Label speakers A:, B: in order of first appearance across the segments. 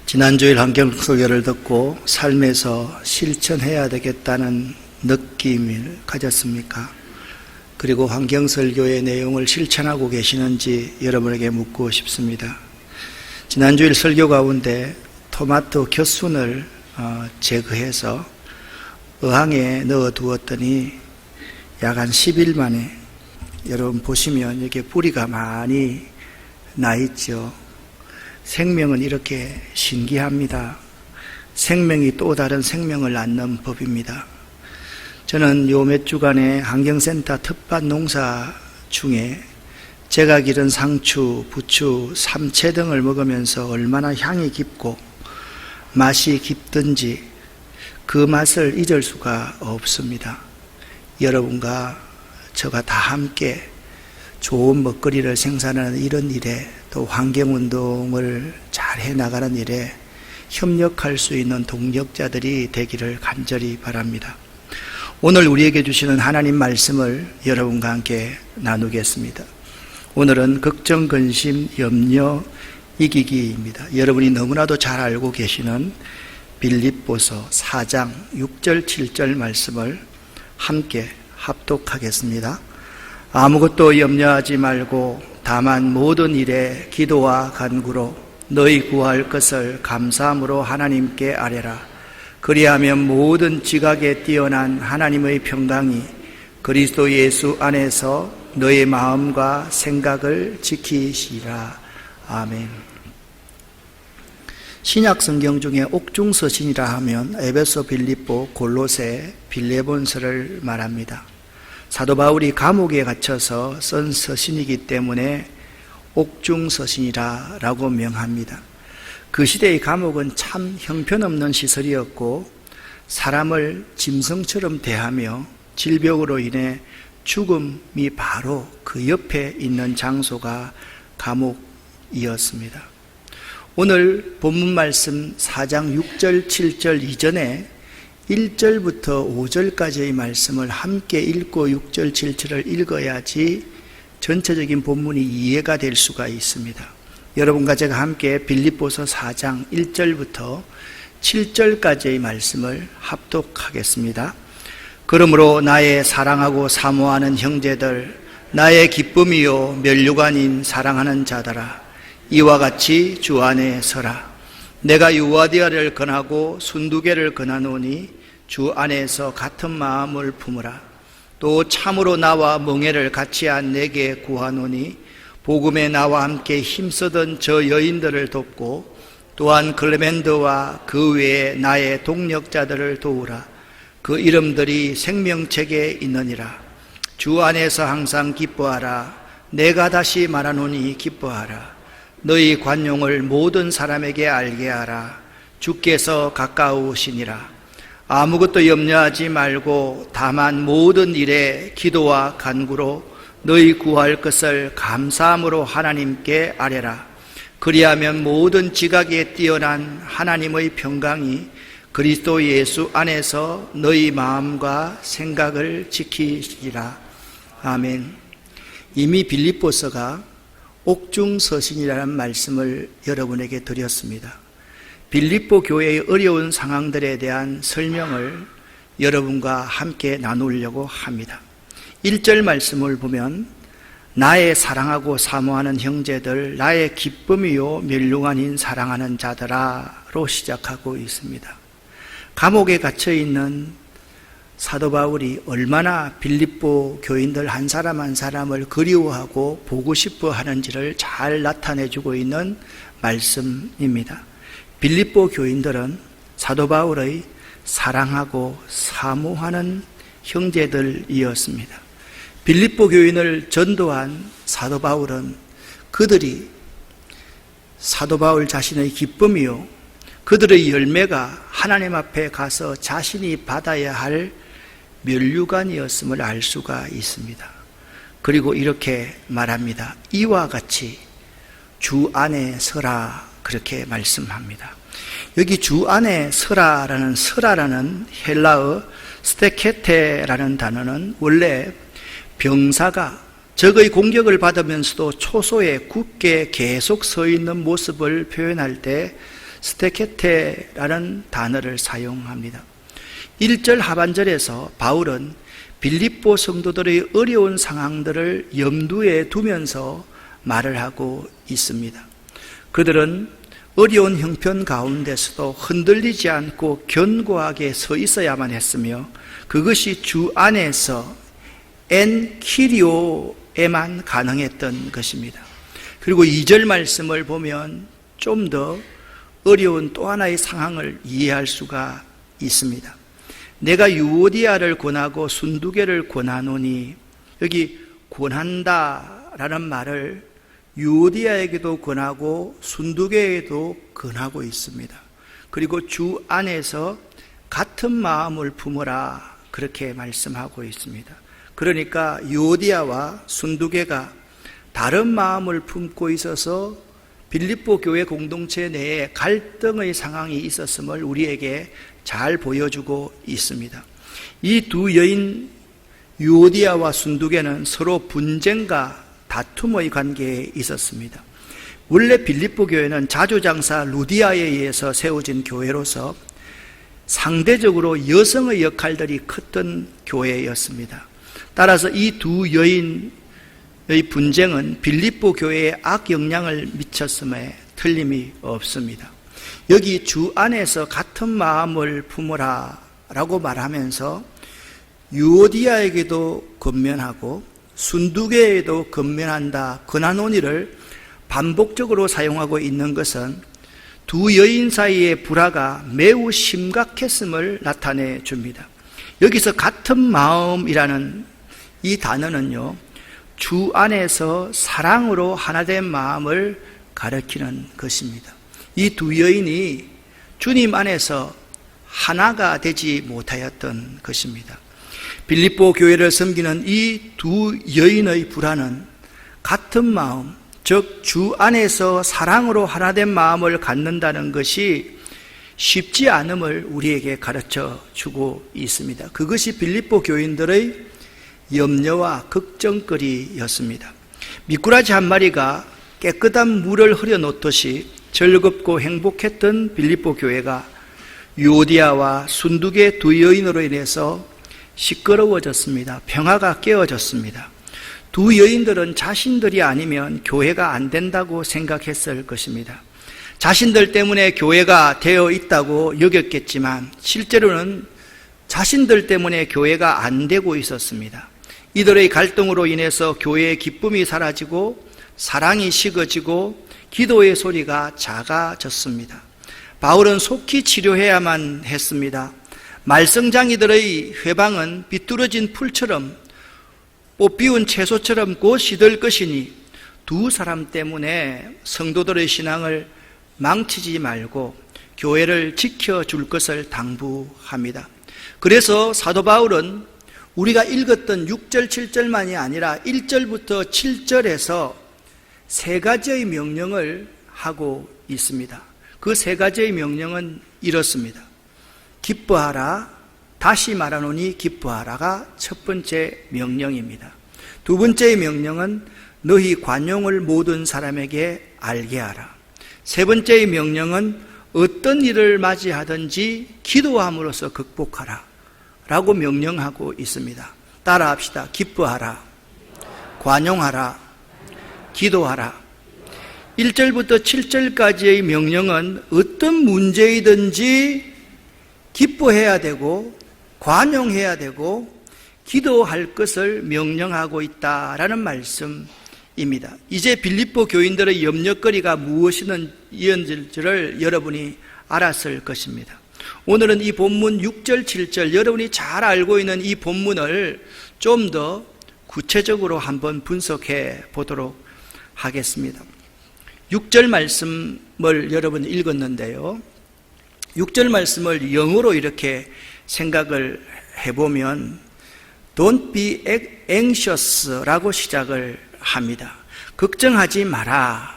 A: 지난주일 환경설교를 듣고 삶에서 실천해야 되겠다는 느낌을 가졌습니까? 그리고 환경설교의 내용을 실천하고 계시는지 여러분에게 묻고 싶습니다. 지난주일 설교 가운데 토마토 곁순을 제거해서 어항에 넣어 두었더니 약 한 10일 만에 여러분 보시면 이렇게 뿌리가 많이 나 있죠. 생명은 이렇게 신기합니다. 생명이 또 다른 생명을 낳는 법입니다. 저는 요 몇 주간의 환경센터 텃밭 농사 중에 제가 기른 상추, 부추, 삼채 등을 먹으면서 얼마나 향이 깊고 맛이 깊든지 그 맛을 잊을 수가 없습니다. 여러분과 저가 다 함께 좋은 먹거리를 생산하는 이런 일에, 또 환경운동을 잘 해나가는 일에 협력할 수 있는 동력자들이 되기를 간절히 바랍니다. 오늘 우리에게 주시는 하나님 말씀을 여러분과 함께 나누겠습니다. 오늘은 걱정, 근심, 염려, 이기기입니다. 여러분이 너무나도 잘 알고 계시는 빌립보서 4장 6절 7절 말씀을 함께 합독하겠습니다. 아무것도 염려하지 말고 다만 모든 일에 기도와 간구로 너희 구할 것을 감사함으로 하나님께 아뢰라. 그리하면 모든 지각에 뛰어난 하나님의 평강이 그리스도 예수 안에서 너의 마음과 생각을 지키시라. 아멘. 신약 성경 중에 옥중서신이라 하면 에베소, 빌립보, 골로새, 빌레본서를 말합니다. 사도 바울이 감옥에 갇혀서 쓴 서신이기 때문에 옥중서신이라고 명합니다. 그 시대의 감옥은 참 형편없는 시설이었고 사람을 짐승처럼 대하며 질병으로 인해 죽음이 바로 그 옆에 있는 장소가 감옥이었습니다. 오늘 본문 말씀 4장 6절 7절 이전에 1절부터 5절까지의 말씀을 함께 읽고 6절 7절을 읽어야지 전체적인 본문이 이해가 될 수가 있습니다. 여러분과 제가 함께 빌립보서 4장 1절부터 7절까지의 말씀을 합독하겠습니다. 그러므로 나의 사랑하고 사모하는 형제들, 나의 기쁨이요 면류관인 사랑하는 자들아, 이와 같이 주 안에 서라. 내가 유아디아를 권하고 순두개를 권하노니 주 안에서 같은 마음을 품으라. 또 참으로 나와 멍에를 같이 한 내게 구하노니 복음에 나와 함께 힘쓰던 저 여인들을 돕고 또한 클레멘드와 그 외에 나의 동력자들을 도우라. 그 이름들이 생명책에 있느니라. 주 안에서 항상 기뻐하라. 내가 다시 말하노니 기뻐하라. 너희 관용을 모든 사람에게 알게 하라. 주께서 가까우시니라. 아무것도 염려하지 말고 다만 모든 일에 기도와 간구로 너희 구할 것을 감사함으로 하나님께 아뢰라. 그리하면 모든 지각에 뛰어난 하나님의 평강이 그리스도 예수 안에서 너희 마음과 생각을 지키시리라. 아멘. 이미 빌립보서가 옥중서신이라는 말씀을 여러분에게 드렸습니다. 빌립보 교회의 어려운 상황들에 대한 설명을 여러분과 함께 나누려고 합니다. 1절 말씀을 보면 나의 사랑하고 사모하는 형제들, 나의 기쁨이요 멸류관인 사랑하는 자들아로 시작하고 있습니다. 감옥에 갇혀있는 사도 바울이 얼마나 빌립보 교인들 한 사람 한 사람을 그리워하고 보고 싶어 하는지를 잘 나타내주고 있는 말씀입니다. 빌립보 교인들은 사도 바울의 사랑하고 사모하는 형제들이었습니다. 빌립보 교인을 전도한 사도 바울은 그들이 사도 바울 자신의 기쁨이요 그들의 열매가 하나님 앞에 가서 자신이 받아야 할 면류관이었음을 알 수가 있습니다. 그리고 이렇게 말합니다. 이와 같이 주 안에 서라, 그렇게 말씀합니다. 여기 주 안에 서라라는 서라라는 헬라어 스테케테라는 단어는 원래 병사가 적의 공격을 받으면서도 초소에 굳게 계속 서 있는 모습을 표현할 때 스테케테라는 단어를 사용합니다. 1절 하반절에서 바울은 빌립보 성도들의 어려운 상황들을 염두에 두면서 말을 하고 있습니다. 그들은 어려운 형편 가운데서도 흔들리지 않고 견고하게 서 있어야만 했으며 그것이 주 안에서 엔 키리오에만 가능했던 것입니다. 그리고 2절 말씀을 보면 좀 더 어려운 또 하나의 상황을 이해할 수가 있습니다. 내가 유오디아를 권하고 순두개를 권하노니, 여기 권한다라는 말을 유오디아에게도 권하고 순두개에도 권하고 있습니다. 그리고 주 안에서 같은 마음을 품으라, 그렇게 말씀하고 있습니다. 그러니까 유오디아와 순두개가 다른 마음을 품고 있어서 빌립보 교회 공동체 내에 갈등의 상황이 있었음을 우리에게 잘 보여주고 있습니다. 이 두 여인 유오디아와 순두개는 서로 분쟁과 다툼의 관계에 있었습니다. 원래 빌립보 교회는 자주장사 루디아에 의해서 세워진 교회로서 상대적으로 여성의 역할들이 컸던 교회였습니다. 따라서 이 두 여인의 분쟁은 빌립보 교회에 악영향을 미쳤음에 틀림이 없습니다. 여기 주 안에서 같은 마음을 품으라 라고 말하면서 유오디아에게도 권면하고 순두개에도 권면한다, 권하노니를 반복적으로 사용하고 있는 것은 두 여인 사이의 불화가 매우 심각했음을 나타내 줍니다. 여기서 같은 마음이라는 이 단어는요, 주 안에서 사랑으로 하나된 마음을 가리키는 것입니다. 이 두 여인이 주님 안에서 하나가 되지 못하였던 것입니다. 빌립보 교회를 섬기는 이 두 여인의 불화는 같은 마음, 즉 주 안에서 사랑으로 하나된 마음을 갖는다는 것이 쉽지 않음을 우리에게 가르쳐 주고 있습니다. 그것이 빌립보 교인들의 염려와 걱정거리였습니다. 미꾸라지 한 마리가 깨끗한 물을 흐려놓듯이 즐겁고 행복했던 빌립보 교회가 유오디아와 순두개 두 여인으로 인해서 시끄러워졌습니다. 평화가 깨어졌습니다. 두 여인들은 자신들이 아니면 교회가 안 된다고 생각했을 것입니다. 자신들 때문에 교회가 되어 있다고 여겼겠지만 실제로는 자신들 때문에 교회가 안 되고 있었습니다. 이들의 갈등으로 인해서 교회의 기쁨이 사라지고 사랑이 식어지고 기도의 소리가 작아졌습니다. 바울은 속히 치료해야만 했습니다. 말썽장이들의 회방은 비뚤어진 풀처럼 꽃피운 채소처럼 곧 시들 것이니 두 사람 때문에 성도들의 신앙을 망치지 말고 교회를 지켜줄 것을 당부합니다. 그래서 사도 바울은 우리가 읽었던 6절 7절만이 아니라 1절부터 7절에서 세 가지의 명령을 하고 있습니다. 그 세 가지의 명령은 이렇습니다. 기뻐하라, 다시 말하노니 기뻐하라가 첫 번째 명령입니다. 두 번째 명령은 너희 관용을 모든 사람에게 알게 하라. 세 번째 명령은 어떤 일을 맞이하든지 기도함으로써 극복하라 라고 명령하고 있습니다. 따라합시다. 기뻐하라, 관용하라, 기도하라. 1절부터 7절까지의 명령은 어떤 문제이든지 기뻐해야 되고 관용해야 되고 기도할 것을 명령하고 있다라는 말씀입니다. 이제 빌립보 교인들의 염려거리가 무엇이었는지를 여러분이 알았을 것입니다. 오늘은 이 본문 6절 7절 여러분이 잘 알고 있는 이 본문을 좀 더 구체적으로 한번 분석해 보도록 하겠습니다. 6절 말씀을 여러분 읽었는데요, 6절 말씀을 영어로 이렇게 생각을 해보면 Don't be anxious 라고 시작을 합니다. 걱정하지 마라.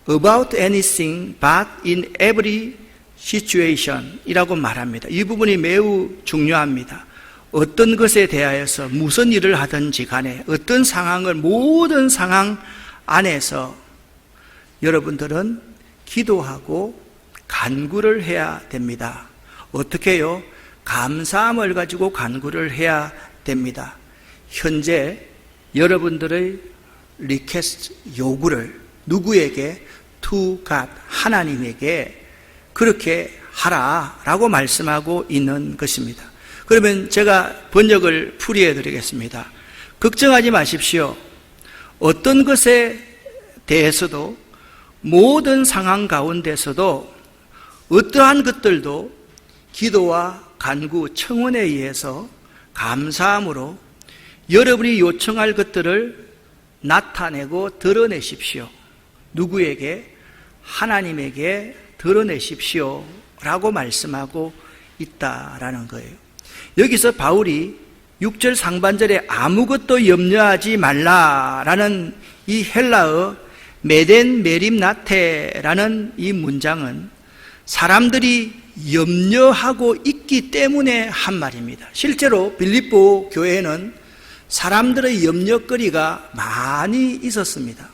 A: About anything but in every situation 이라고 말합니다. 이 부분이 매우 중요합니다. 어떤 것에 대하여서 무슨 일을 하든지 간에 어떤 상황을 모든 상황 안에서 여러분들은 기도하고 간구를 해야 됩니다. 어떻게 해요? 감사함을 가지고 간구를 해야 됩니다. 현재 여러분들의 리퀘스트, 요구를 누구에게? To God, 하나님에게 그렇게 하라라고 말씀하고 있는 것입니다. 그러면 제가 번역을 풀이해 드리겠습니다. 걱정하지 마십시오. 어떤 것에 대해서도, 모든 상황 가운데서도 어떠한 것들도 기도와 간구, 청원에 의해서 감사함으로 여러분이 요청할 것들을 나타내고 드러내십시오. 누구에게? 하나님에게 드러내십시오 라고 말씀하고 있다라는 거예요. 여기서 바울이 6절 상반절에 아무것도 염려하지 말라라는 이 헬라어 메덴 메림나테라는 이 문장은 사람들이 염려하고 있기 때문에 한 말입니다. 실제로 빌립보 교회에는 사람들의 염려거리가 많이 있었습니다.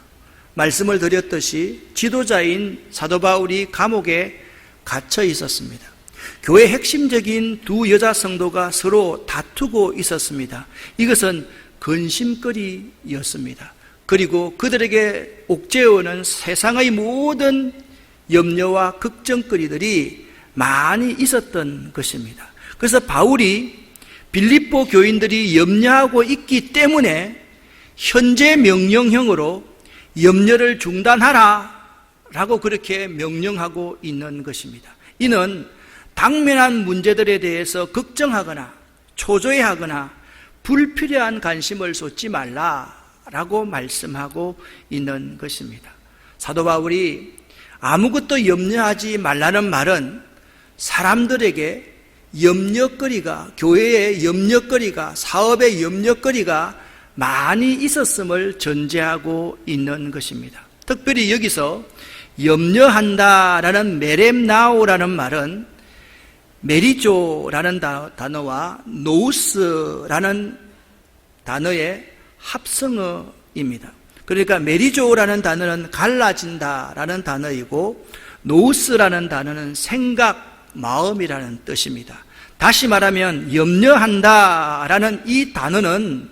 A: 말씀을 드렸듯이 지도자인 사도 바울이 감옥에 갇혀 있었습니다. 교회 핵심적인 두 여자 성도가 서로 다투고 있었습니다. 이것은 근심거리였습니다. 그리고 그들에게 옥죄어오는 세상의 모든 염려와 걱정거리들이 많이 있었던 것입니다. 그래서 바울이 빌립보 교인들이 염려하고 있기 때문에 현재 명령형으로 염려를 중단하라 라고 그렇게 명령하고 있는 것입니다. 이는 당면한 문제들에 대해서 걱정하거나 초조해하거나 불필요한 관심을 쏟지 말라라고 말씀하고 있는 것입니다. 사도 바울이 아무것도 염려하지 말라는 말은 사람들에게 염려거리가, 교회의 염려거리가, 사업의 염려거리가 많이 있었음을 전제하고 있는 것입니다. 특별히 여기서 염려한다라는 메렘나오라는 말은 메리조라는 단어와 노우스라는 단어의 합성어입니다. 그러니까 메리조라는 단어는 갈라진다라는 단어이고 노우스라는 단어는 생각, 마음이라는 뜻입니다. 다시 말하면 염려한다라는 이 단어는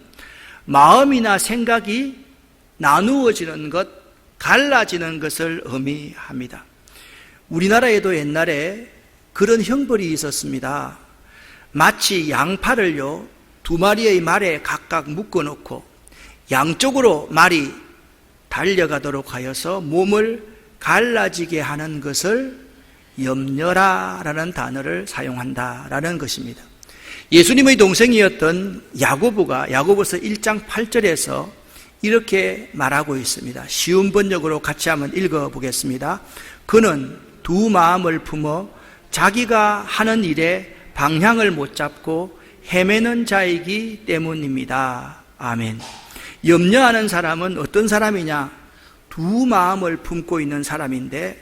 A: 마음이나 생각이 나누어지는 것, 갈라지는 것을 의미합니다. 우리나라에도 옛날에 그런 형벌이 있었습니다. 마치 양팔을요, 두 마리의 말에 각각 묶어놓고 양쪽으로 말이 달려가도록 하여서 몸을 갈라지게 하는 것을 염려라라는 단어를 사용한다라는 것입니다. 예수님의 동생이었던 야고보가 야고보서 1장 8절에서 이렇게 말하고 있습니다. 쉬운 번역으로 같이 한번 읽어보겠습니다. 그는 두 마음을 품어 자기가 하는 일에 방향을 못 잡고 헤매는 자이기 때문입니다. 아멘. 염려하는 사람은 어떤 사람이냐? 두 마음을 품고 있는 사람인데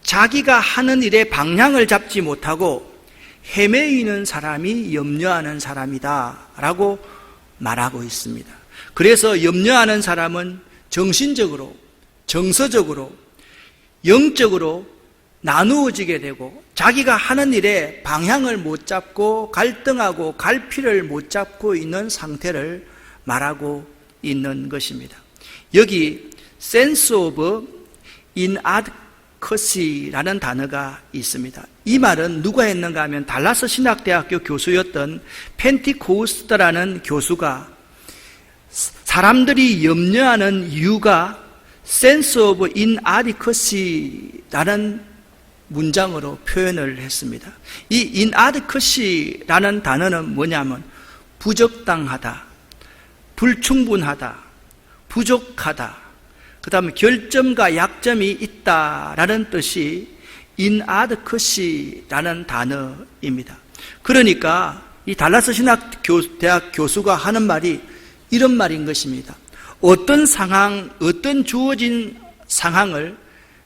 A: 자기가 하는 일에 방향을 잡지 못하고 헤매이는 사람이 염려하는 사람이다 라고 말하고 있습니다. 그래서 염려하는 사람은 정신적으로, 정서적으로, 영적으로 나누어지게 되고 자기가 하는 일에 방향을 못 잡고 갈등하고 갈피를 못 잡고 있는 상태를 말하고 있는 것입니다. 여기 sense of inadequacy라는 단어가 있습니다. 이 말은 누가 했는가 하면 달라스 신학대학교 교수였던 펜티코스트라는 교수가 사람들이 염려하는 이유가 sense of inadequacy라는 문장으로 표현을 했습니다. 이 inadequacy라는 단어는 뭐냐면 부적당하다, 불충분하다, 부족하다, 그 다음에 결점과 약점이 있다라는 뜻이 inadequacy라는 단어입니다. 그러니까 이 달라스 신학대학 교수가 하는 말이 이런 말인 것입니다. 어떤 상황, 어떤 주어진 상황을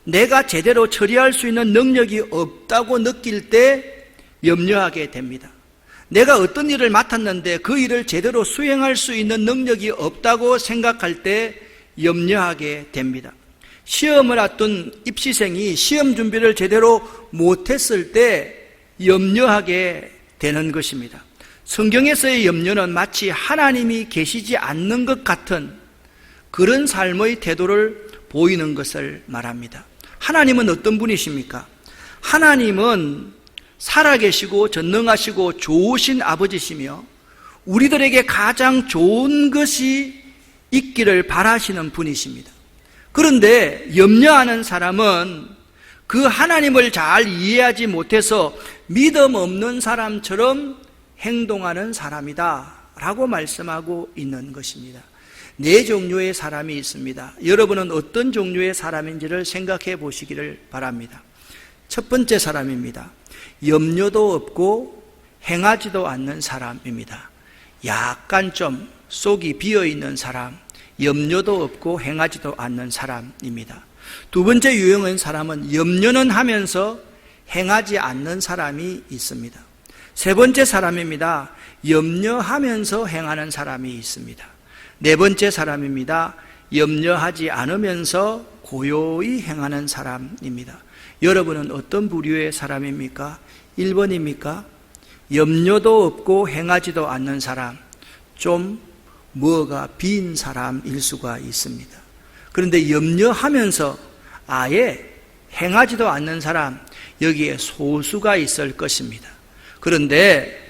A: 내가 제대로 처리할 수 있는 능력이 없다고 느낄 때 염려하게 됩니다. 내가 어떤 일을 맡았는데 그 일을 제대로 수행할 수 있는 능력이 없다고 생각할 때 염려하게 됩니다. 시험을 앞둔 입시생이 시험 준비를 제대로 못했을 때 염려하게 되는 것입니다. 성경에서의 염려는 마치 하나님이 계시지 않는 것 같은 그런 삶의 태도를 보이는 것을 말합니다. 하나님은 어떤 분이십니까? 하나님은 살아계시고 전능하시고 좋으신 아버지시며 우리들에게 가장 좋은 것이 있기를 바라시는 분이십니다. 그런데 염려하는 사람은 그 하나님을 잘 이해하지 못해서 믿음 없는 사람처럼 행동하는 사람이다 라고 말씀하고 있는 것입니다. 네 종류의 사람이 있습니다. 여러분은 어떤 종류의 사람인지를 생각해 보시기를 바랍니다. 첫 번째 사람입니다. 염려도 없고 행하지도 않는 사람입니다. 약간 좀 속이 비어있는 사람, 염려도 없고 행하지도 않는 사람입니다. 두 번째 유형의 사람은 염려는 하면서 행하지 않는 사람이 있습니다. 세 번째 사람입니다. 염려하면서 행하는 사람이 있습니다. 네 번째 사람입니다. 염려하지 않으면서 고요히 행하는 사람입니다. 여러분은 어떤 부류의 사람입니까? 1번입니까? 염려도 없고 행하지도 않는 사람, 좀 뭐가 빈 사람일 수가 있습니다. 그런데 염려하면서 아예 행하지도 않는 사람, 여기에 소수가 있을 것입니다. 그런데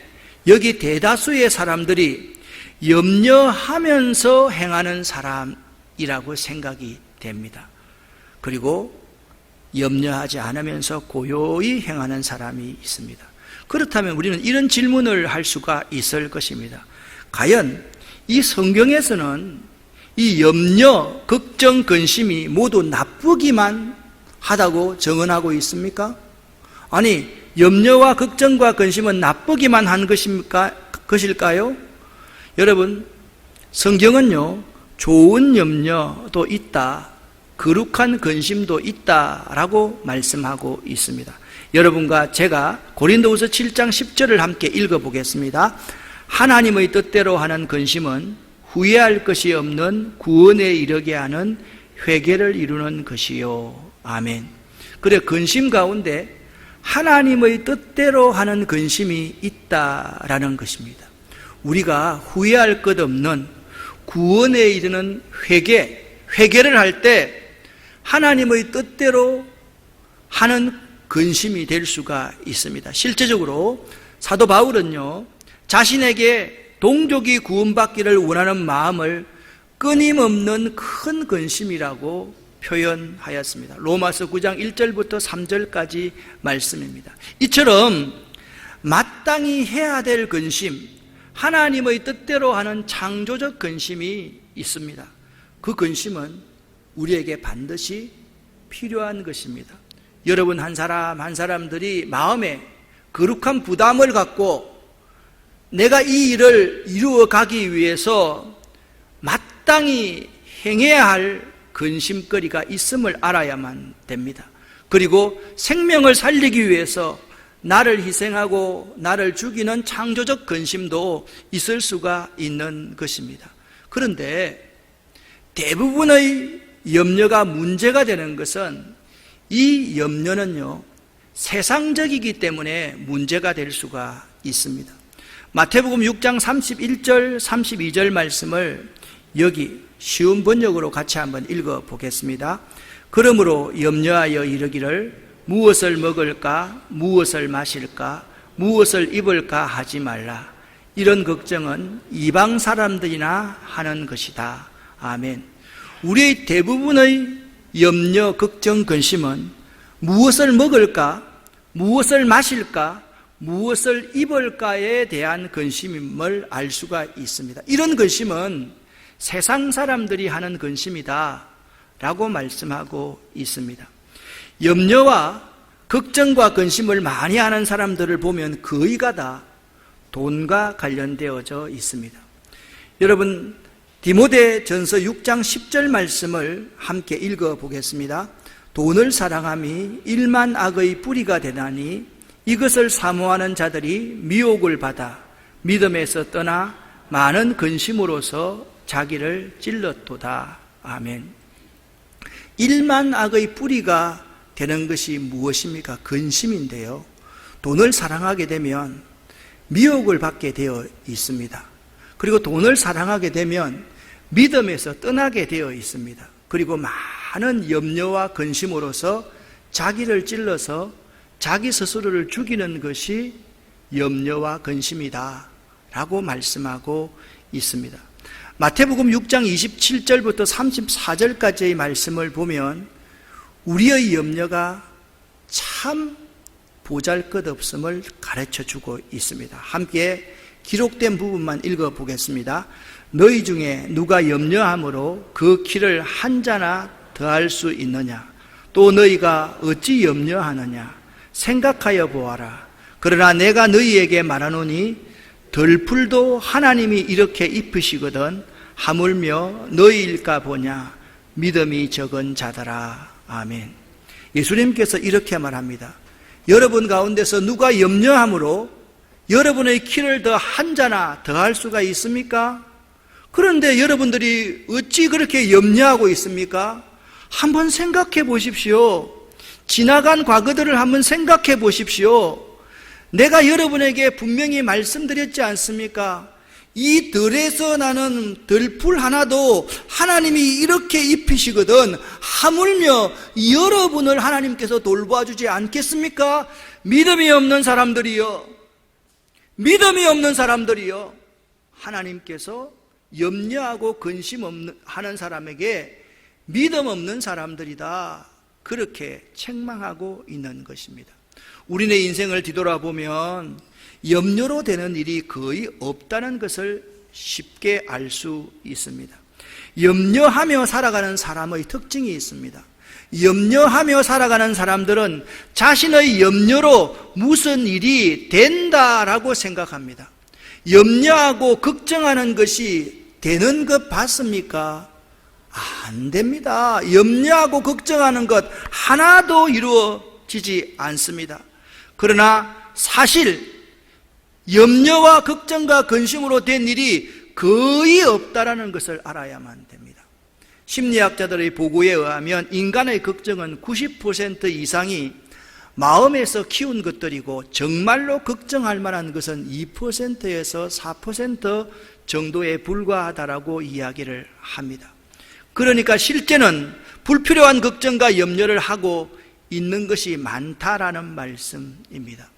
A: 여기 대다수의 사람들이 염려하면서 행하는 사람이라고 생각이 됩니다. 그리고 염려하지 않으면서 고요히 행하는 사람이 있습니다. 그렇다면 우리는 이런 질문을 할 수가 있을 것입니다. 과연 이 성경에서는 이 염려, 걱정, 근심이 모두 나쁘기만 하다고 정언하고 있습니까? 아니, 염려와 걱정과 근심은 나쁘기만 한 것일까요? 여러분, 성경은요, 좋은 염려도 있다, 거룩한 근심도 있다라고 말씀하고 있습니다. 여러분과 제가 고린도후서 7장 10절을 함께 읽어보겠습니다. 하나님의 뜻대로 하는 근심은 후회할 것이 없는 구원에 이르게 하는 회개를 이루는 것이요. 아멘. 그래, 근심 가운데 하나님의 뜻대로 하는 근심이 있다라는 것입니다. 우리가 후회할 것 없는 구원에 이르는 회개를 할 때 하나님의 뜻대로 하는 근심이 될 수가 있습니다. 실제적으로 사도 바울은요, 자신에게 동족이 구원받기를 원하는 마음을 끊임없는 큰 근심이라고 표현하였습니다. 로마서 9장 1절부터 3절까지 말씀입니다. 이처럼 마땅히 해야 될 근심, 하나님의 뜻대로 하는 창조적 근심이 있습니다. 그 근심은 우리에게 반드시 필요한 것입니다. 여러분 한 사람 한 사람들이 마음에 거룩한 부담을 갖고 내가 이 일을 이루어 가기 위해서 마땅히 행해야 할 근심거리가 있음을 알아야만 됩니다. 그리고 생명을 살리기 위해서 나를 희생하고 나를 죽이는 창조적 근심도 있을 수가 있는 것입니다. 그런데 대부분의 염려가 문제가 되는 것은 이 염려는요, 세상적이기 때문에 문제가 될 수가 있습니다. 마태복음 6장 31절 32절 말씀을 여기 쉬운 번역으로 같이 한번 읽어보겠습니다. 그러므로 염려하여 이르기를 무엇을 먹을까, 무엇을 마실까, 무엇을 입을까 하지 말라. 이런 걱정은 이방 사람들이나 하는 것이다. 아멘. 우리의 대부분의 염려, 걱정, 근심은 무엇을 먹을까, 무엇을 마실까, 무엇을 입을까에 대한 근심임을 알 수가 있습니다. 이런 근심은 세상 사람들이 하는 근심이다 라고 말씀하고 있습니다. 염려와 걱정과 근심을 많이 하는 사람들을 보면 거의가 다 돈과 관련되어져 있습니다. 여러분, 디모데전서 6장 10절 말씀을 함께 읽어보겠습니다. 돈을 사랑함이 일만 악의 뿌리가 되나니 이것을 사모하는 자들이 미혹을 받아 믿음에서 떠나 많은 근심으로서 자기를 찔렀도다. 아멘. 일만 악의 뿌리가 되는 것이 무엇입니까? 근심인데요. 돈을 사랑하게 되면 미혹을 받게 되어 있습니다. 그리고 돈을 사랑하게 되면 믿음에서 떠나게 되어 있습니다. 그리고 많은 염려와 근심으로서 자기를 찔러서 자기 스스로를 죽이는 것이 염려와 근심이다 라고 말씀하고 있습니다. 마태복음 6장 27절부터 34절까지의 말씀을 보면 우리의 염려가 참 보잘것없음을 가르쳐주고 있습니다. 함께 기록된 부분만 읽어보겠습니다. 너희 중에 누가 염려함으로 그 키를 한 자나 더할 수 있느냐? 또 너희가 어찌 염려하느냐? 생각하여 보아라. 그러나 내가 너희에게 말하노니 덜풀도 하나님이 이렇게 입히시거든 하물며 너희일까 보냐? 믿음이 적은 자들아. 아멘. 예수님께서 이렇게 말합니다. 여러분 가운데서 누가 염려함으로 여러분의 키를 더 한 자나 더할 수가 있습니까? 그런데 여러분들이 어찌 그렇게 염려하고 있습니까? 한번 생각해 보십시오. 지나간 과거들을 한번 생각해 보십시오. 내가 여러분에게 분명히 말씀드렸지 않습니까? 이 덜에서 나는 덜풀 하나도 하나님이 이렇게 입히시거든 하물며 여러분을 하나님께서 돌봐주지 않겠습니까? 믿음이 없는 사람들이요, 하나님께서 염려하고 근심 하는 사람에게 믿음 없는 사람들이다, 그렇게 책망하고 있는 것입니다. 우리네 인생을 뒤돌아보면 염려로 되는 일이 거의 없다는 것을 쉽게 알 수 있습니다. 염려하며 살아가는 사람의 특징이 있습니다. 염려하며 살아가는 사람들은 자신의 염려로 무슨 일이 된다라고 생각합니다. 염려하고 걱정하는 것이 되는 것 봤습니까? 안 됩니다. 염려하고 걱정하는 것 하나도 이루어지지 않습니다. 그러나 사실 염려와 걱정과 근심으로 된 일이 거의 없다라는 것을 알아야만 됩니다. 심리학자들의 보고에 의하면 인간의 걱정은 90% 이상이 마음에서 키운 것들이고 정말로 걱정할 만한 것은 2%에서 4% 정도에 불과하다라고 이야기를 합니다. 그러니까 실제는 불필요한 걱정과 염려를 하고 있는 것이 많다라는 말씀입니다.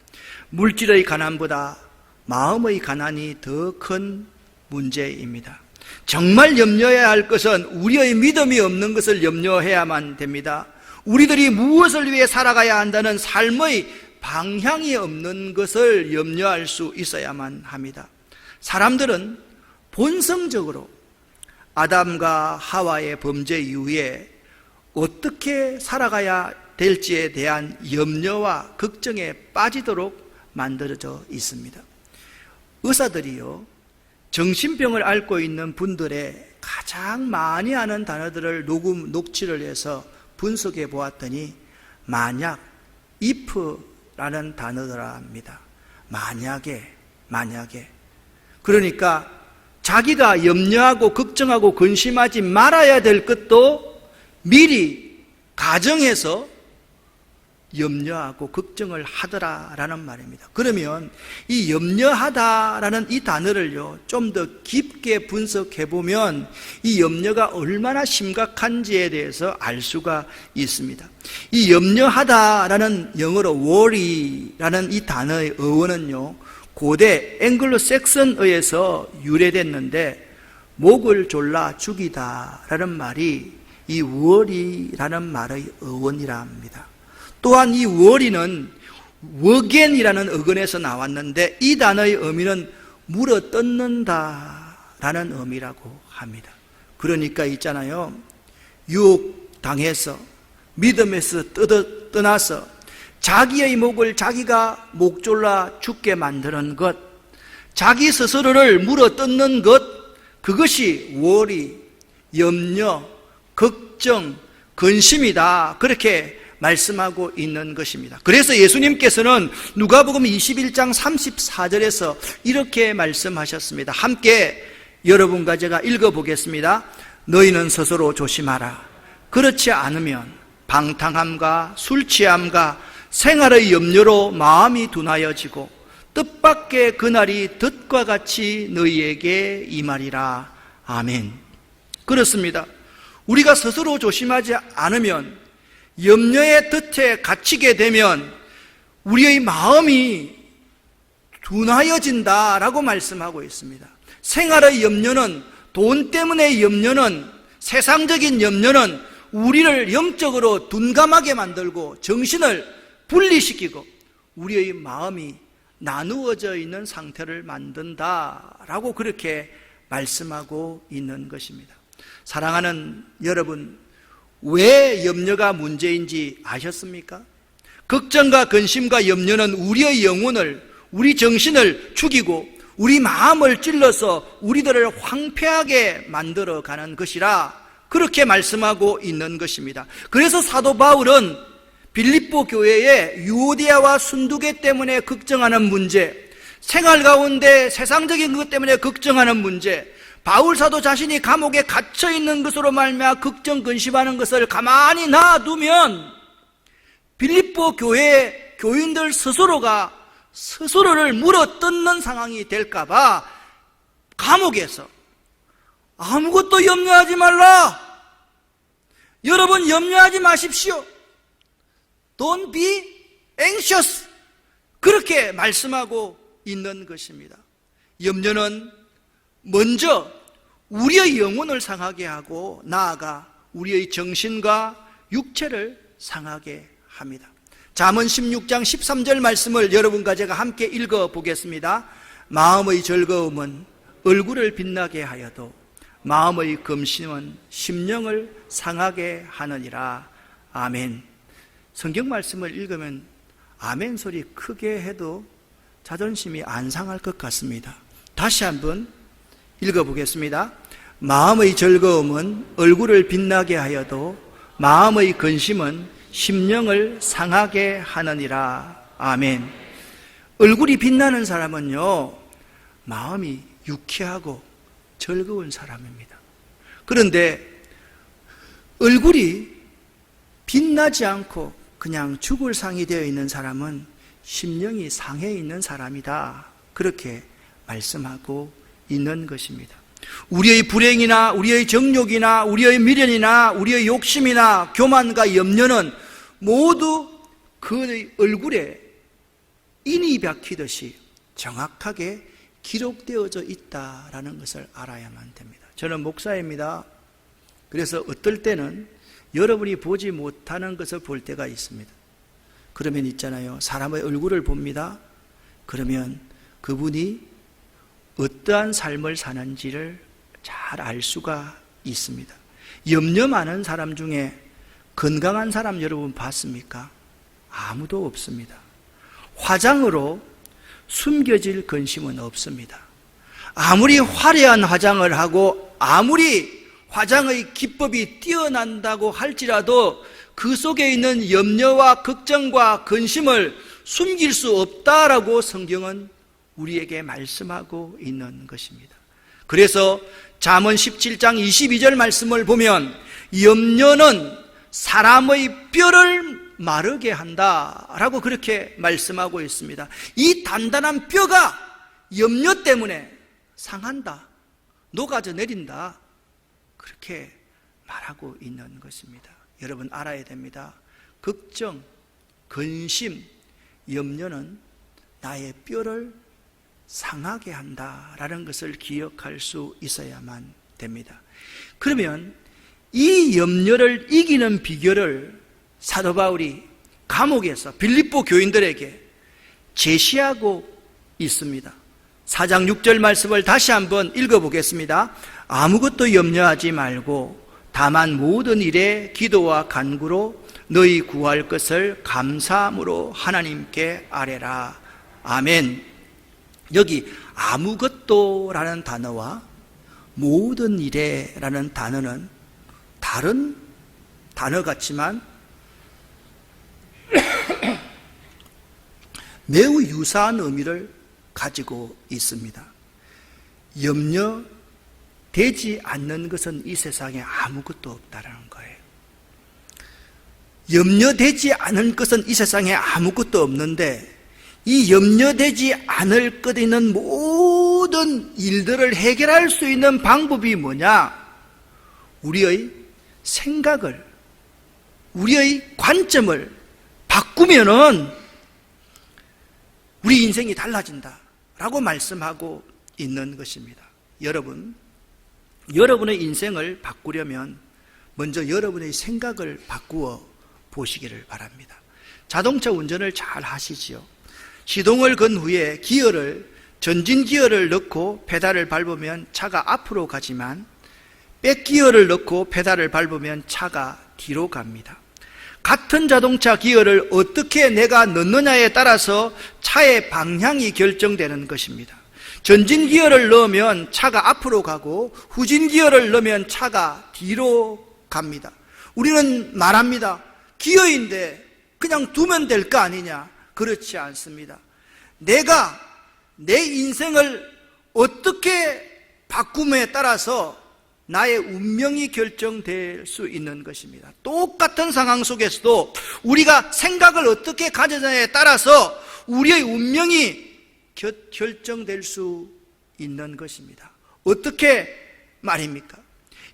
A: 물질의 가난보다 마음의 가난이 더 큰 문제입니다. 정말 염려해야 할 것은 우리의 믿음이 없는 것을 염려해야만 됩니다. 우리들이 무엇을 위해 살아가야 한다는 삶의 방향이 없는 것을 염려할 수 있어야만 합니다. 사람들은 본성적으로 아담과 하와의 범죄 이후에 어떻게 살아가야 될지에 대한 염려와 걱정에 빠지도록 만들어져 있습니다. 의사들이요, 정신병을 앓고 있는 분들의 가장 많이 하는 단어들을 녹취를 해서 분석해 보았더니 만약, if라는 단어더랍니다. 만약에. 그러니까 자기가 염려하고 걱정하고 근심하지 말아야 될 것도 미리 가정해서 염려하고 걱정을 하더라라는 말입니다. 그러면 이 염려하다라는 이 단어를요, 좀 더 깊게 분석해 보면 이 염려가 얼마나 심각한지에 대해서 알 수가 있습니다. 이 염려하다라는 영어로 worry라는 이 단어의 어원은요, 고대 앵글로색슨어에서 유래됐는데 목을 졸라 죽이다라는 말이 이 worry라는 말의 어원이라 합니다. 또한 이 worry는 워겐이라는 어근에서 나왔는데 이 단어의 의미는 물어 뜯는다라는 의미라고 합니다. 그러니까 있잖아요, 유혹당해서 믿음에서 떠나서 자기의 목을 자기가 목졸라 죽게 만드는 것, 자기 스스로를 물어 뜯는 것, 그것이 worry, 염려, 걱정, 근심이다, 그렇게 말씀하고 있는 것입니다. 그래서 예수님께서는 누가복음 21장 34절에서 이렇게 말씀하셨습니다. 함께 여러분과 제가 읽어보겠습니다. 너희는 스스로 조심하라. 그렇지 않으면 방탕함과 술 취함과 생활의 염려로 마음이 둔하여지고 뜻밖의 그날이 덫과 같이 너희에게 임하리라. 아멘. 그렇습니다. 우리가 스스로 조심하지 않으면 염려의 덫에 갇히게 되면 우리의 마음이 둔하여진다라고 말씀하고 있습니다. 생활의 염려는, 돈 때문의 염려는, 세상적인 염려는 우리를 영적으로 둔감하게 만들고 정신을 분리시키고 우리의 마음이 나누어져 있는 상태를 만든다라고 그렇게 말씀하고 있는 것입니다. 사랑하는 여러분, 왜 염려가 문제인지 아셨습니까? 걱정과 근심과 염려는 우리의 영혼을, 우리 정신을 죽이고 우리 마음을 찔러서 우리들을 황폐하게 만들어가는 것이라 그렇게 말씀하고 있는 것입니다. 그래서 사도 바울은 빌립보 교회에 유오디아와 순두계 때문에 걱정하는 문제, 생활 가운데 세상적인 것 때문에 걱정하는 문제, 바울 사도 자신이 감옥에 갇혀 있는 것으로 말미암아 걱정 근심하는 것을 가만히 놔두면 빌립보 교회 교인들 스스로가 스스로를 물어뜯는 상황이 될까봐 감옥에서 아무것도 염려하지 말라. 여러분 염려하지 마십시오. Don't be anxious. 그렇게 말씀하고 있는 것입니다. 염려는 먼저 우리의 영혼을 상하게 하고 나아가 우리의 정신과 육체를 상하게 합니다. 잠언 16장 13절 말씀을 여러분과 제가 함께 읽어보겠습니다. 마음의 즐거움은 얼굴을 빛나게 하여도 마음의 금심은 심령을 상하게 하느니라. 아멘. 성경 말씀을 읽으면 아멘 소리 크게 해도 자존심이 안 상할 것 같습니다. 다시 한번 읽어보겠습니다. 마음의 즐거움은 얼굴을 빛나게 하여도 마음의 근심은 심령을 상하게 하느니라. 아멘. 얼굴이 빛나는 사람은요, 마음이 유쾌하고 즐거운 사람입니다. 그런데 얼굴이 빛나지 않고 그냥 죽을 상이 되어 있는 사람은 심령이 상해 있는 사람이다. 그렇게 말씀하고 있는 것입니다. 우리의 불행이나 우리의 정욕이나 우리의 미련이나 우리의 욕심이나 교만과 염려는 모두 그의 얼굴에 인이 박히듯이 정확하게 기록되어져 있다라는 것을 알아야만 됩니다. 저는 목사입니다. 그래서 어떨 때는 여러분이 보지 못하는 것을 볼 때가 있습니다. 그러면 있잖아요, 사람의 얼굴을 봅니다. 그러면 그분이 어떠한 삶을 사는지를 잘 알 수가 있습니다. 염려 많은 사람 중에 건강한 사람 여러분 봤습니까? 아무도 없습니다. 화장으로 숨겨질 근심은 없습니다. 아무리 화려한 화장을 하고 아무리 화장의 기법이 뛰어난다고 할지라도 그 속에 있는 염려와 걱정과 근심을 숨길 수 없다라고 성경은 우리에게 말씀하고 있는 것입니다. 그래서 잠언 17장 22절 말씀을 보면 염려는 사람의 뼈를 마르게 한다라고 그렇게 말씀하고 있습니다. 이 단단한 뼈가 염려 때문에 상한다, 녹아져 내린다, 그렇게 말하고 있는 것입니다. 여러분 알아야 됩니다. 걱정, 근심, 염려는 나의 뼈를 상하게 한다라는 것을 기억할 수 있어야만 됩니다. 그러면 이 염려를 이기는 비결을 사도 바울이 감옥에서 빌립보 교인들에게 제시하고 있습니다. 4장 6절 말씀을 다시 한번 읽어보겠습니다. 아무것도 염려하지 말고 다만 모든 일에 기도와 간구로 너희 구할 것을 감사함으로 하나님께 아뢰라. 아멘. 여기 아무것도라는 단어와 모든 일에라는 단어는 다른 단어 같지만 매우 유사한 의미를 가지고 있습니다. 염려되지 않는 것은 이 세상에 아무것도 없다라는 거예요. 염려되지 않은 것은 이 세상에 아무것도 없는데, 이 염려되지 않을 것 있는 모든 일들을 해결할 수 있는 방법이 뭐냐? 우리의 생각을, 우리의 관점을 바꾸면은 우리 인생이 달라진다 라고 말씀하고 있는 것입니다. 여러분의 인생을 바꾸려면 먼저 여러분의 생각을 바꾸어 보시기를 바랍니다. 자동차 운전을 잘 하시지요. 시동을 건 후에 전진 기어를 넣고 페달을 밟으면 차가 앞으로 가지만 백기어를 넣고 페달을 밟으면 차가 뒤로 갑니다. 같은 자동차 기어를 어떻게 내가 넣느냐에 따라서 차의 방향이 결정되는 것입니다. 전진 기어를 넣으면 차가 앞으로 가고 후진 기어를 넣으면 차가 뒤로 갑니다. 우리는 말합니다. 기어인데 그냥 두면 될 거 아니냐? 그렇지 않습니다. 내가 내 인생을 어떻게 바꿈에 따라서 나의 운명이 결정될 수 있는 것입니다. 똑같은 상황 속에서도 우리가 생각을 어떻게 가지느냐에 따라서 우리의 운명이 결정될 수 있는 것입니다. 어떻게 말입니까?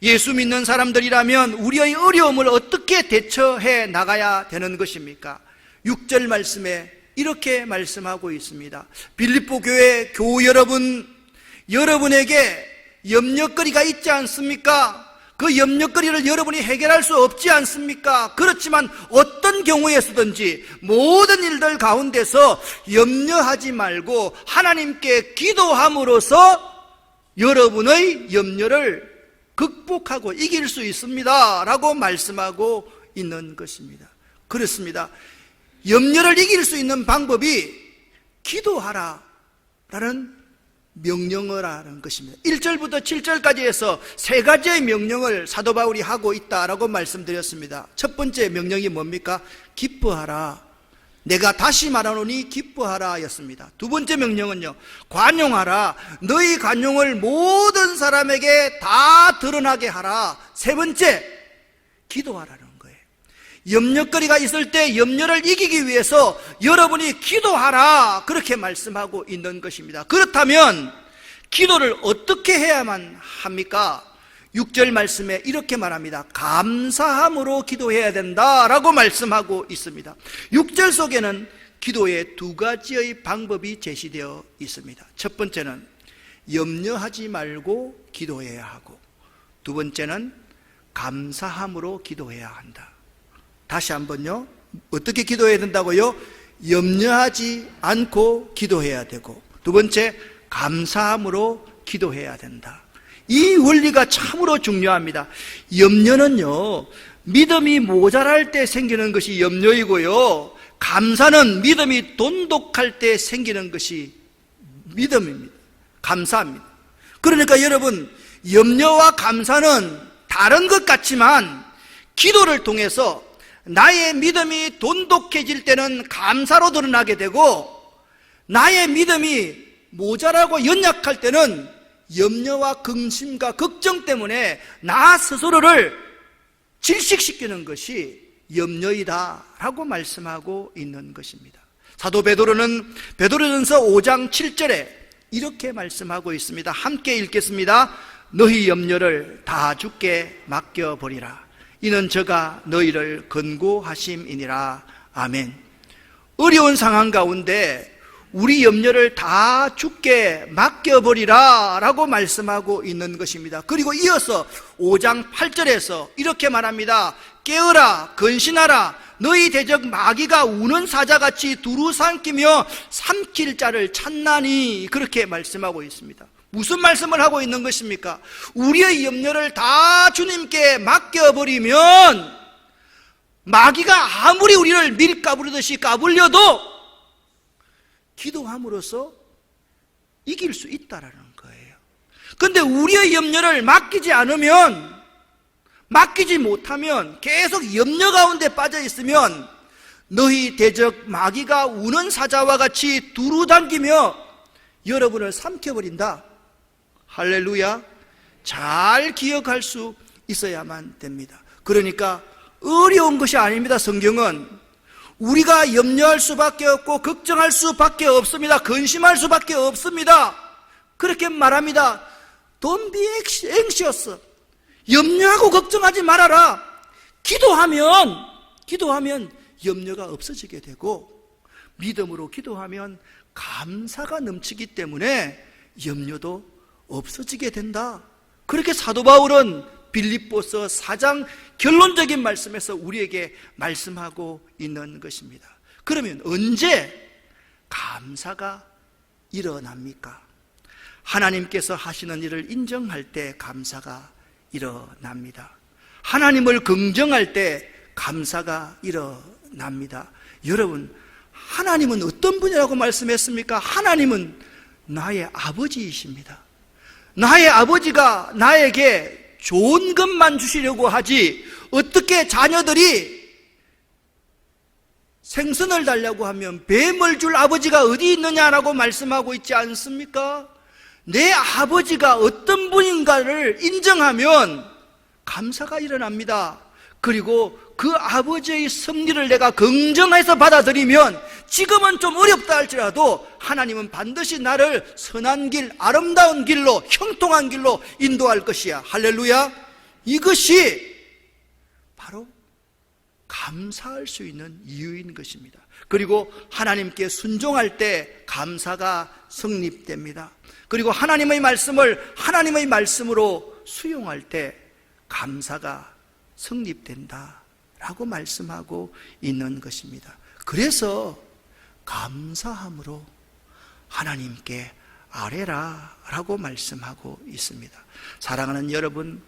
A: 예수 믿는 사람들이라면 우리의 어려움을 어떻게 대처해 나가야 되는 것입니까? 6절 말씀에 이렇게 말씀하고 있습니다. 빌립보 교회 교우 여러분, 여러분에게 염려거리가 있지 않습니까? 그 염려거리를 여러분이 해결할 수 없지 않습니까? 그렇지만 어떤 경우에서든지 모든 일들 가운데서 염려하지 말고 하나님께 기도함으로써 여러분의 염려를 극복하고 이길 수 있습니다 라고 말씀하고 있는 것입니다. 그렇습니다. 염려를 이길 수 있는 방법이 기도하라 라는 명령을 하는 것입니다. 1절부터 7절까지 해서 세 가지의 명령을 사도 바울이 하고 있다라고 말씀드렸습니다. 첫 번째 명령이 뭡니까? 기뻐하라. 내가 다시 말하노니 기뻐하라 였습니다. 두 번째 명령은요, 관용하라. 너희 관용을 모든 사람에게 다 드러나게 하라. 세 번째, 기도하라는 거예요. 염려거리가 있을 때 염려를 이기기 위해서 여러분이 기도하라, 그렇게 말씀하고 있는 것입니다. 그렇다면 기도를 어떻게 해야만 합니까? 6절 말씀에 이렇게 말합니다. 감사함으로 기도해야 된다라고 말씀하고 있습니다. 6절 속에는 기도의 두 가지의 방법이 제시되어 있습니다. 첫 번째는 염려하지 말고 기도해야 하고, 두 번째는 감사함으로 기도해야 한다. 다시 한번요. 어떻게 기도해야 된다고요? 염려하지 않고 기도해야 되고, 두 번째 감사함으로 기도해야 된다. 이 원리가 참으로 중요합니다. 염려는요, 믿음이 모자랄 때 생기는 것이 염려이고요, 감사는 믿음이 돈독할 때 생기는 것이 믿음입니다. 감사합니다. 그러니까 여러분, 염려와 감사는 다른 것 같지만 기도를 통해서 나의 믿음이 돈독해질 때는 감사로 드러나게 되고, 나의 믿음이 모자라고 연약할 때는 염려와 근심과 걱정 때문에 나 스스로를 질식시키는 것이 염려이다라고 말씀하고 있는 것입니다. 사도 베드로는 베드로전서 5장 7절에 이렇게 말씀하고 있습니다. 함께 읽겠습니다. 너희 염려를 다 주께 맡겨버리라. 이는 저가 너희를 권고하심이니라. 아멘. 어려운 상황 가운데 우리 염려를 다 주께 맡겨버리라 라고 말씀하고 있는 것입니다. 그리고 이어서 5장 8절에서 이렇게 말합니다. 깨어라, 근신하라. 너희 대적 마귀가 우는 사자같이 두루 삼키며 삼킬 자를 찾나니. 그렇게 말씀하고 있습니다. 무슨 말씀을 하고 있는 것입니까? 우리의 염려를 다 주님께 맡겨버리면 마귀가 아무리 우리를 밀가부르듯이 까불려도 기도함으로써 이길 수 있다라는 거예요. 그런데 우리의 염려를 맡기지 않으면, 맡기지 못하면, 계속 염려 가운데 빠져 있으면 너희 대적 마귀가 우는 사자와 같이 두루 당기며 여러분을 삼켜버린다. 할렐루야. 잘 기억할 수 있어야만 됩니다. 그러니까 어려운 것이 아닙니다. 성경은 우리가 염려할 수밖에 없고 걱정할 수밖에 없습니다. 근심할 수밖에 없습니다. 그렇게 말합니다. Don't be anxious. 염려하고 걱정하지 말아라. 기도하면 염려가 없어지게 되고, 믿음으로 기도하면 감사가 넘치기 때문에 염려도 없어지게 된다. 그렇게 사도 바울은 빌립보서 4장 결론적인 말씀에서 우리에게 말씀하고 있는 것입니다. 그러면 언제 감사가 일어납니까? 하나님께서 하시는 일을 인정할 때 감사가 일어납니다. 하나님을 긍정할 때 감사가 일어납니다. 여러분, 하나님은 어떤 분이라고 말씀했습니까? 하나님은 나의 아버지이십니다. 나의 아버지가 나에게 좋은 것만 주시려고 하지, 어떻게 자녀들이 생선을 달라고 하면 뱀을 줄 아버지가 어디 있느냐라고 말씀하고 있지 않습니까? 내 아버지가 어떤 분인가를 인정하면 감사가 일어납니다. 그리고 그 아버지의 섭리를 내가 긍정해서 받아들이면 지금은 좀 어렵다 할지라도 하나님은 반드시 나를 선한 길, 아름다운 길로, 형통한 길로 인도할 것이야. 할렐루야. 이것이 바로 감사할 수 있는 이유인 것입니다. 그리고 하나님께 순종할 때 감사가 성립됩니다. 그리고 하나님의 말씀을 하나님의 말씀으로 수용할 때 감사가 성립된다 라고 말씀하고 있는 것입니다. 그래서 감사함으로 하나님께 아뢰라 라고 말씀하고 있습니다. 사랑하는 여러분,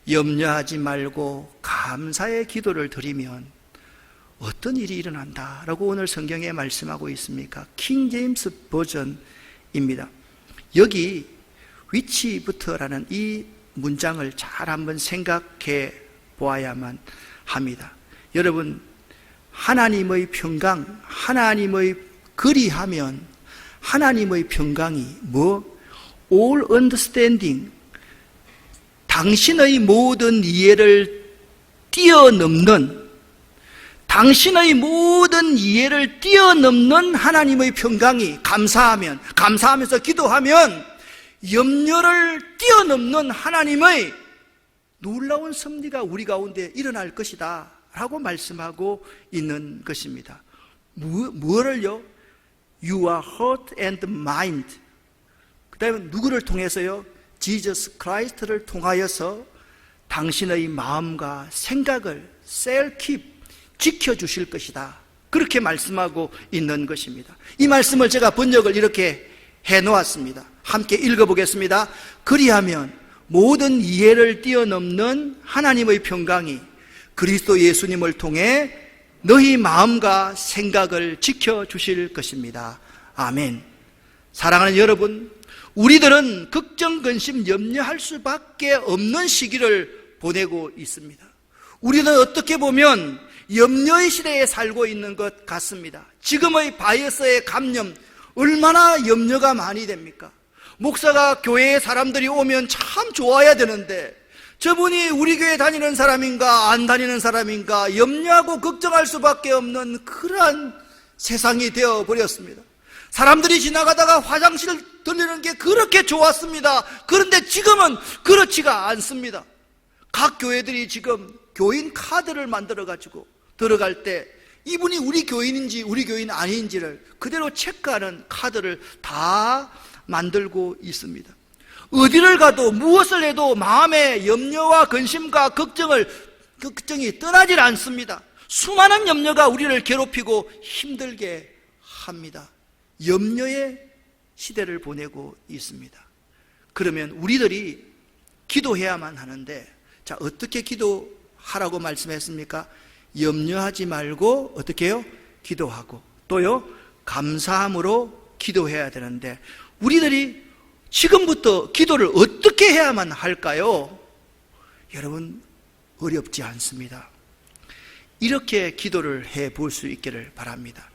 A: 염려하지 말고 감사의 기도를 드리면 어떤 일이 일어난다 라고 오늘 성경에 말씀하고 있습니까? 킹 제임스 버전입니다. 여기 위치부터라는 이 문장을 잘 한번 생각해 보아야만 합니다. 여러분, 하나님의 평강, 하나님의 그리하면 하나님의 평강이 all understanding, 당신의 모든 이해를 뛰어넘는, 당신의 모든 이해를 뛰어넘는 하나님의 평강이 감사하면서 기도하면 염려를 뛰어넘는 하나님의 놀라운 섭리가 우리 가운데 일어날 것이다 라고 말씀하고 있는 것입니다. 무엇을요? Your heart and mind. 그 다음에 누구를 통해서요? Jesus Christ를 통하여서 당신의 마음과 생각을 self-keep, 지켜주실 것이다. 그렇게 말씀하고 있는 것입니다. 이 말씀을 제가 번역을 이렇게 해놓았습니다. 함께 읽어보겠습니다. 그리하면 모든 이해를 뛰어넘는 하나님의 평강이 그리스도 예수님을 통해 너희 마음과 생각을 지켜주실 것입니다. 아멘. 사랑하는 여러분, 우리들은 걱정, 근심, 염려할 수밖에 없는 시기를 보내고 있습니다. 우리는 어떻게 보면 염려의 시대에 살고 있는 것 같습니다. 지금의 바이러스의 감염, 얼마나 염려가 많이 됩니까? 목사가 교회에 사람들이 오면 참 좋아야 되는데 저분이 우리 교회 다니는 사람인가 안 다니는 사람인가 염려하고 걱정할 수밖에 없는 그러한 세상이 되어버렸습니다. 사람들이 지나가다가 화장실 들리는 게 그렇게 좋았습니다. 그런데 지금은 그렇지가 않습니다. 각 교회들이 지금 교인 카드를 만들어가지고 들어갈 때 이분이 우리 교인인지 우리 교인 아닌지를 그대로 체크하는 카드를 다 만들고 있습니다. 어디를 가도 무엇을 해도 마음의 염려와 근심과 걱정이 떠나질 않습니다. 수많은 염려가 우리를 괴롭히고 힘들게 합니다. 염려의 시대를 보내고 있습니다. 그러면 우리들이 기도해야만 하는데, 자, 어떻게 기도하라고 말씀했습니까? 염려하지 말고 어떻게 해요? 기도하고 또요, 감사함으로 기도해야 되는데 우리들이 지금부터 기도를 어떻게 해야만 할까요? 여러분, 어렵지 않습니다. 이렇게 기도를 해 볼 수 있기를 바랍니다.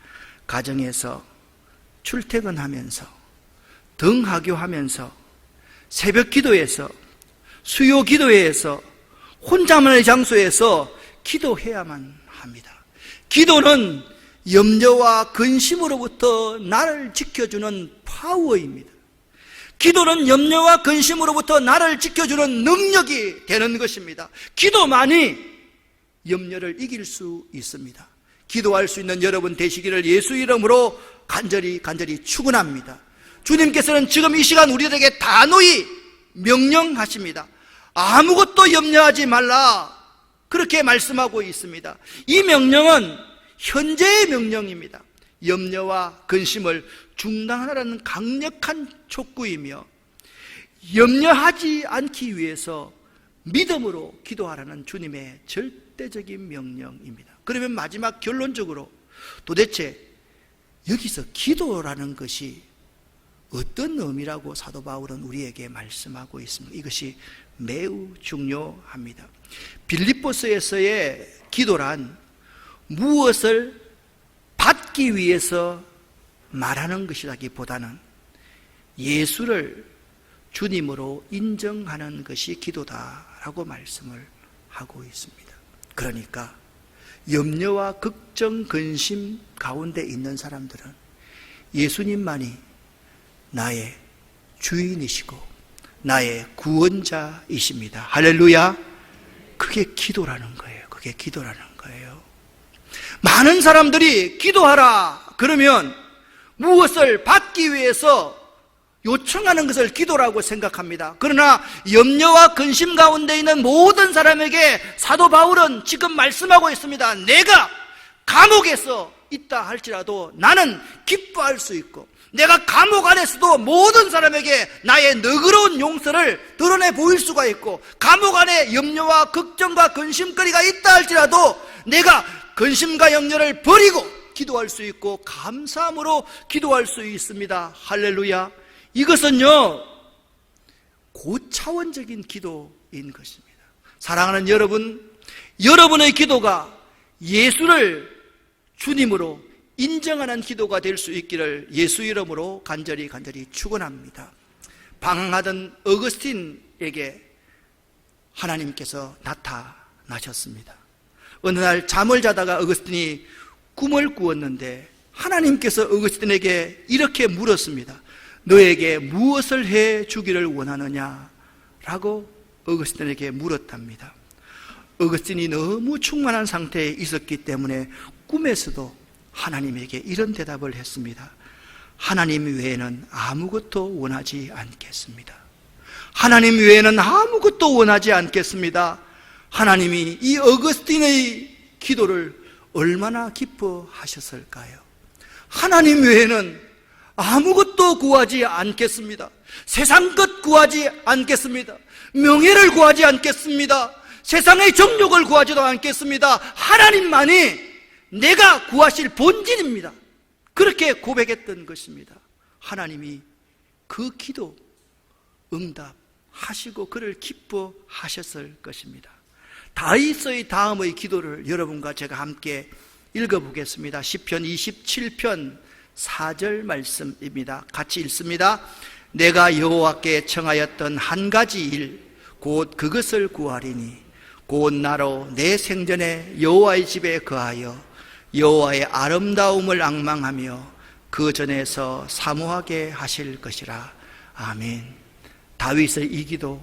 A: 가정에서 출퇴근하면서 등하교하면서 새벽 기도에서 수요 기도회에서 혼자만의 장소에서 기도해야만 합니다. 기도는 염려와 근심으로부터 나를 지켜주는 파워입니다. 기도는 염려와 근심으로부터 나를 지켜주는 능력이 되는 것입니다. 기도만이 염려를 이길 수 있습니다. 기도할 수 있는 여러분 되시기를 예수 이름으로 간절히 축원합니다. 주님께서는 지금 이 시간 우리들에게 단호히 명령하십니다. 아무것도 염려하지 말라, 그렇게 말씀하고 있습니다. 이 명령은 현재의 명령입니다. 염려와 근심을 중단하라는 강력한 촉구이며, 염려하지 않기 위해서 믿음으로 기도하라는 주님의 절대적인 명령입니다. 그러면 마지막 결론적으로 도대체 여기서 기도라는 것이 어떤 의미라고 사도 바울은 우리에게 말씀하고 있습니다. 이것이 매우 중요합니다. 빌립보서에서의 기도란 무엇을 받기 위해서 말하는 것이라기보다는 예수를 주님으로 인정하는 것이 기도다라고 말씀을 하고 있습니다. 그러니까 염려와 걱정, 근심 가운데 있는 사람들은 예수님만이 나의 주인이시고 나의 구원자이십니다. 할렐루야. 그게 기도라는 거예요. 그게 기도라는 거예요. 많은 사람들이 기도하라 그러면 무엇을 받기 위해서 요청하는 것을 기도라고 생각합니다. 그러나 염려와 근심 가운데 있는 모든 사람에게 사도 바울은 지금 말씀하고 있습니다. 내가 감옥에서 있다 할지라도 나는 기뻐할 수 있고, 내가 감옥 안에서도 모든 사람에게 나의 너그러운 용서를 드러내 보일 수가 있고, 감옥 안에 염려와 걱정과 근심거리가 있다 할지라도 내가 근심과 염려를 버리고 기도할 수 있고 감사함으로 기도할 수 있습니다. 할렐루야. 이것은요 고차원적인 기도인 것입니다. 사랑하는 여러분, 여러분의 기도가 예수를 주님으로 인정하는 기도가 될 수 있기를 예수 이름으로 간절히 축원합니다. 방황하던 어거스틴에게 하나님께서 나타나셨습니다. 어느 날 잠을 자다가 어거스틴이 꿈을 꾸었는데 하나님께서 어거스틴에게 이렇게 물었습니다. 너에게 무엇을 해 주기를 원하느냐? 라고 어거스틴에게 물었답니다. 어거스틴이 너무 충만한 상태에 있었기 때문에 꿈에서도 하나님에게 이런 대답을 했습니다. 하나님 외에는 아무것도 원하지 않겠습니다. 하나님 외에는 아무것도 원하지 않겠습니다. 하나님이 이 어거스틴의 기도를 얼마나 기뻐하셨을까요? 하나님 외에는 아무것도 구하지 않겠습니다. 세상 것 구하지 않겠습니다. 명예를 구하지 않겠습니다. 세상의 정욕을 구하지도 않겠습니다. 하나님만이 내가 구하실 본질입니다. 그렇게 고백했던 것입니다. 하나님이 그 기도 응답하시고 그를 기뻐하셨을 것입니다. 다윗의 다음의 기도를 여러분과 제가 함께 읽어보겠습니다. 시편 27편 4절 말씀입니다. 같이 읽습니다. 내가 여호와께 청하였던 한 가지 일 곧 그것을 구하리니 곧 나로 내 생전에 여호와의 집에 거하여 여호와의 아름다움을 앙망하며 그 전에서 사모하게 하실 것이라. 아멘. 다윗의 이 기도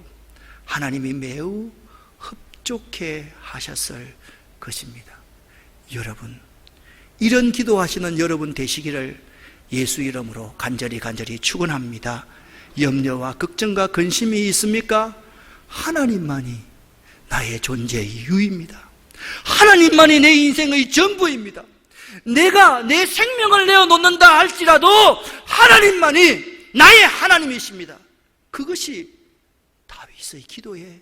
A: 하나님이 매우 흡족해 하셨을 것입니다. 여러분, 이런 기도하시는 여러분 되시기를 예수 이름으로 간절히 축원합니다. 염려와 걱정과 근심이 있습니까? 하나님만이 나의 존재의 이유입니다. 하나님만이 내 인생의 전부입니다. 내가 내 생명을 내어놓는다 할지라도 하나님만이 나의 하나님이십니다. 그것이 다윗의 기도의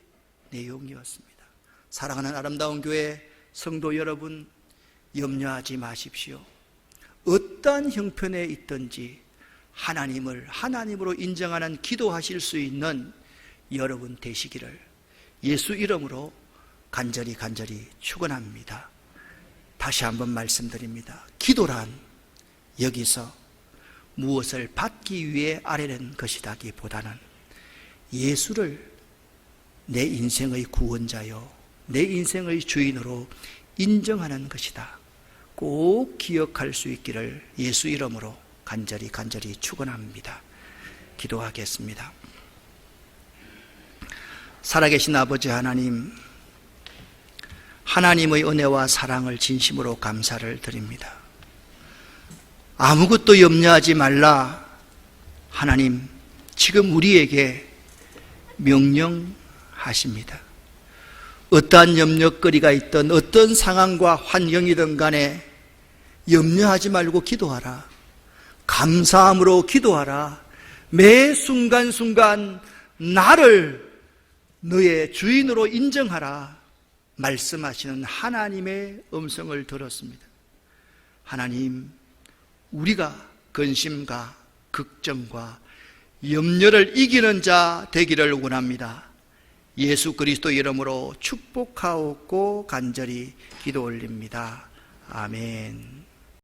A: 내용이었습니다. 사랑하는 아름다운 교회 성도 여러분, 염려하지 마십시오. 어떠한 형편에 있든지 하나님을 하나님으로 인정하는 기도하실 수 있는 여러분 되시기를 예수 이름으로 간절히 축원합니다. 다시 한번 말씀드립니다. 기도란 여기서 무엇을 받기 위해 아뢰는 것이라기보다는 예수를 내 인생의 구원자요 내 인생의 주인으로 인정하는 것이다. 꼭 기억할 수 있기를 예수 이름으로 간절히 축원합니다. 기도하겠습니다. 살아계신 아버지 하나님, 하나님의 은혜와 사랑을 진심으로 감사를 드립니다. 아무것도 염려하지 말라. 하나님, 지금 우리에게 명령하십니다. 어떠한 염려거리가 있든 어떤 상황과 환경이든 간에 염려하지 말고 기도하라. 감사함으로 기도하라. 매 순간순간 나를 너의 주인으로 인정하라 말씀하시는 하나님의 음성을 들었습니다. 하나님, 우리가 근심과 걱정과 염려를 이기는 자 되기를 원합니다. 예수 그리스도 이름으로 축복하옵고 간절히 기도 올립니다. 아멘.